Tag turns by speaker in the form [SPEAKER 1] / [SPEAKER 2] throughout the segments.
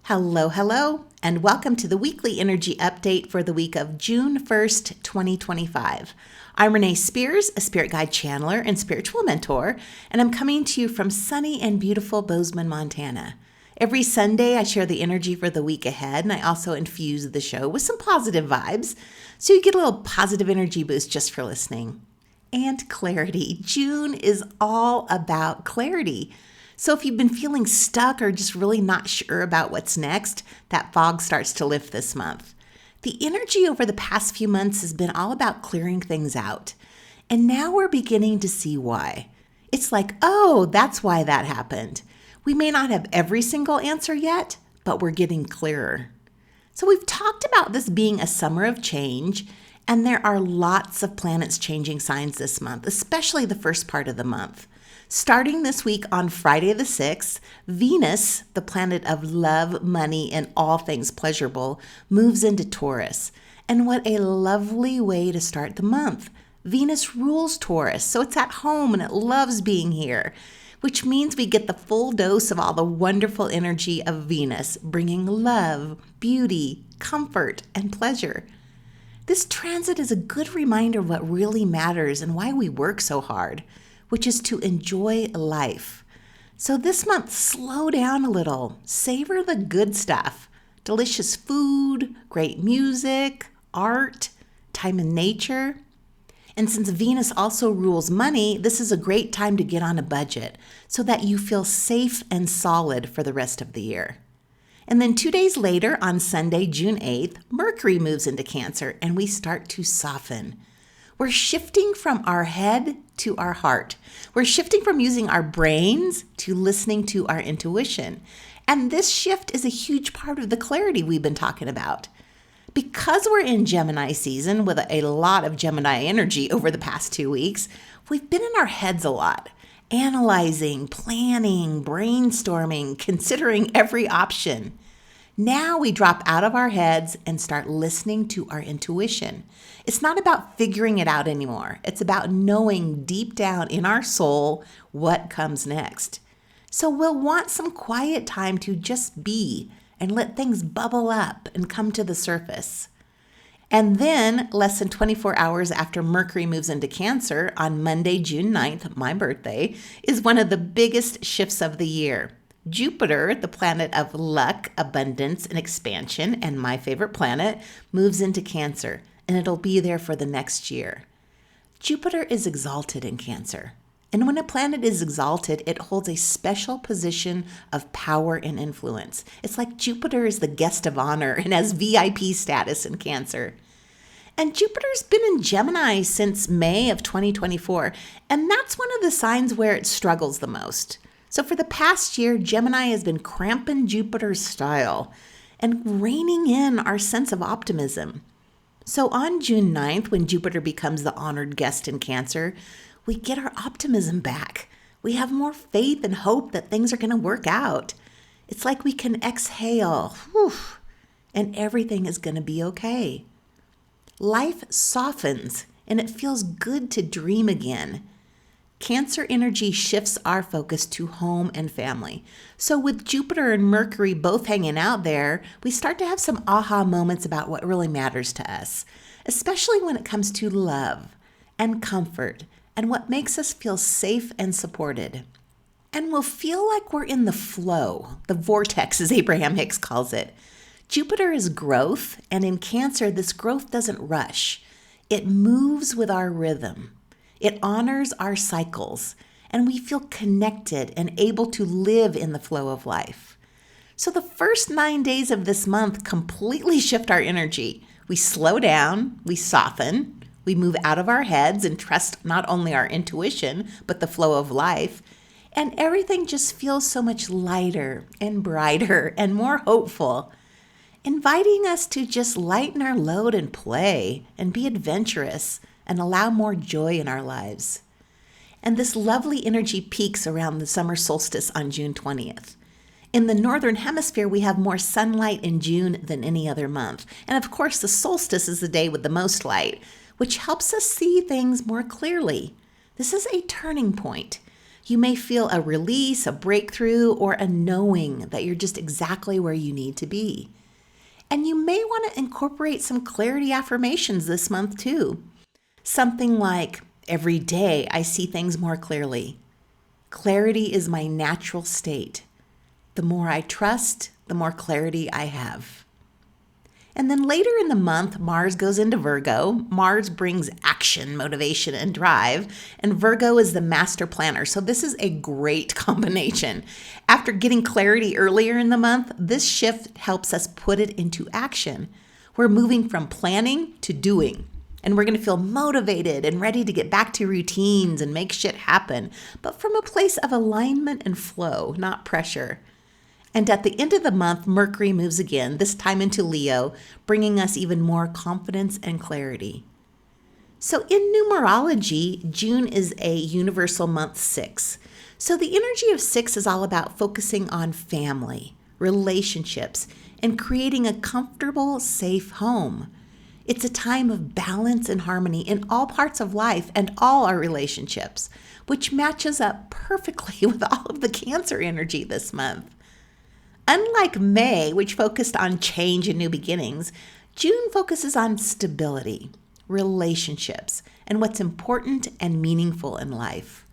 [SPEAKER 1] Hello, and welcome to the weekly energy update for the week of June 1st, 2025. I'm Renee Spears, a spirit guide channeler and spiritual mentor, and I'm coming to you from sunny and beautiful Bozeman, Montana. Every Sunday, I share the energy for the week ahead, and I also infuse the show with some positive vibes, so you get a little positive energy boost just for listening. And clarity. June is all about clarity. So if you've been feeling stuck or just really not sure about what's next, that fog starts to lift this month. The energy over the past few months has been all about clearing things out. And now we're beginning to see why. It's like, oh, that's why that happened. We may not have every single answer yet, but we're getting clearer. So we've talked about this being a summer of change, and there are lots of planets changing signs this month, especially the first part of the month. Starting this week on Friday the 6th, Venus, the planet of love, money, and all things pleasurable, moves into Taurus. And what a lovely way to start the month. Venus rules Taurus, so it's at home and it loves being here, which means we get the full dose of all the wonderful energy of Venus, bringing love, beauty, comfort, and pleasure. This transit is a good reminder of what really matters and why we work so hard, which is to enjoy life. So this month, slow down a little, savor the good stuff, delicious food, great music, art, time in nature. And since Venus also rules money, this is a great time to get on a budget so that you feel safe and solid for the rest of the year. And then 2 days later, on Sunday, June 8th, Mercury moves into Cancer and we start to soften. We're shifting from our head to our heart. We're shifting from using our brains to listening to our intuition. And this shift is a huge part of the clarity we've been talking about. Because we're in Gemini season with a lot of Gemini energy over the past 2 weeks, we've been in our heads a lot, analyzing, planning, brainstorming, considering every option. Now we drop out of our heads and start listening to our intuition. It's not about figuring it out anymore. It's about knowing deep down in our soul what comes next. So we'll want some quiet time to just be and let things bubble up and come to the surface. And then, less than 24 hours after Mercury moves into Cancer, on Monday, June 9th, my birthday, is one of the biggest shifts of the year. Jupiter, the planet of luck, abundance, and expansion, and my favorite planet, moves into Cancer, and it'll be there for the next year. Jupiter is exalted in Cancer, and when a planet is exalted, it holds a special position of power and influence. It's like Jupiter is the guest of honor and has VIP status in Cancer. And Jupiter's been in Gemini since May of 2024, and that's one of the signs where it struggles the most. So for the past year, Gemini has been cramping Jupiter's style and reining in our sense of optimism. So on June 9th, when Jupiter becomes the honored guest in Cancer, we get our optimism back. We have more faith and hope that things are going to work out. It's like we can exhale, and everything is going to be okay. Life softens, and it feels good to dream again. Cancer energy shifts our focus to home and family. So with Jupiter and Mercury both hanging out there, we start to have some aha moments about what really matters to us, especially when it comes to love and comfort and what makes us feel safe and supported. And we'll feel like we're in the flow, the vortex as Abraham Hicks calls it. Jupiter is growth, and in Cancer, this growth doesn't rush. It moves with our rhythm. It honors our cycles, and we feel connected and able to live in the flow of life. So the first 9 days of this month completely shift our energy. We slow down, we soften, we move out of our heads and trust not only our intuition, but the flow of life. And everything just feels so much lighter and brighter and more hopeful, inviting us to just lighten our load and play and be adventurous and allow more joy in our lives. And this lovely energy peaks around the summer solstice on June 20th. In the Northern Hemisphere, we have more sunlight in June than any other month. And of course, the solstice is the day with the most light, which helps us see things more clearly. This is a turning point. You may feel a release, a breakthrough, or a knowing that you're just exactly where you need to be. And you may want to incorporate some clarity affirmations this month too. Something like, every day I see things more clearly. Clarity is my natural state. The more I trust, the more clarity I have. And then later in the month, Mars goes into Virgo. Mars brings action, motivation, and drive. And Virgo is the master planner. So this is a great combination. After getting clarity earlier in the month, this shift helps us put it into action. We're moving from planning to doing. And we're going to feel motivated and ready to get back to routines and make shit happen, but from a place of alignment and flow, not pressure. And at the end of the month, Mercury moves again, this time into Leo, bringing us even more confidence and clarity. So in numerology, June is a universal month 6. So the energy of 6 is all about focusing on family, relationships, and creating a comfortable, safe home. It's a time of balance and harmony in all parts of life and all our relationships, which matches up perfectly with all of the Cancer energy this month. Unlike May, which focused on change and new beginnings, June focuses on stability, relationships, and what's important and meaningful in life.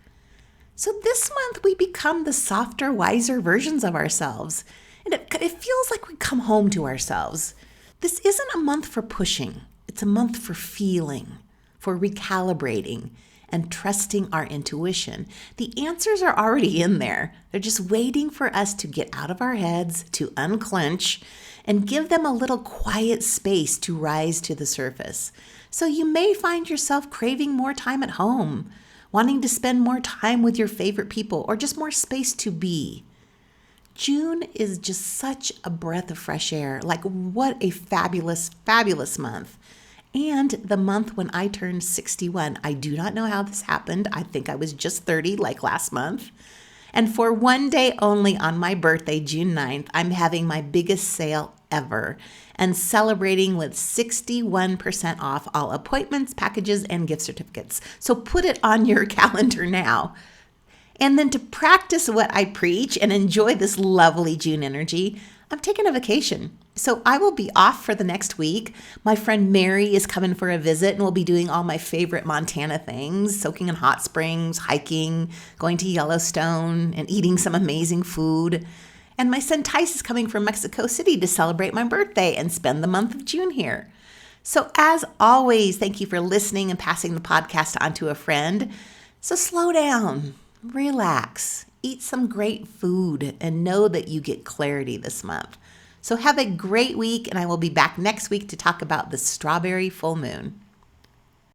[SPEAKER 1] So this month we become the softer, wiser versions of ourselves, and it feels like we come home to ourselves. This isn't a month for pushing. It's a month for feeling, for recalibrating, and trusting our intuition. The answers are already in there. They're just waiting for us to get out of our heads, to unclench, and give them a little quiet space to rise to the surface. So you may find yourself craving more time at home, wanting to spend more time with your favorite people, or just more space to be. June is just such a breath of fresh air. Like, what a fabulous, fabulous month. And the month when I turned 61. I do not know how this happened. I think I was just 30 like last month. And for one day only on my birthday, June 9th, I'm having my biggest sale ever and celebrating with 61% off all appointments, packages, and gift certificates. So put it on your calendar now. And then to practice what I preach and enjoy this lovely June energy, I'm taking a vacation. So I will be off for the next week. My friend Mary is coming for a visit, and we'll be doing all my favorite Montana things, soaking in hot springs, hiking, going to Yellowstone, and eating some amazing food. And my son Tice is coming from Mexico City to celebrate my birthday and spend the month of June here. So as always, thank you for listening and passing the podcast on to a friend. So slow down, relax, eat some great food, and know that you get clarity this month. So have a great week, and I will be back next week to talk about the strawberry full moon.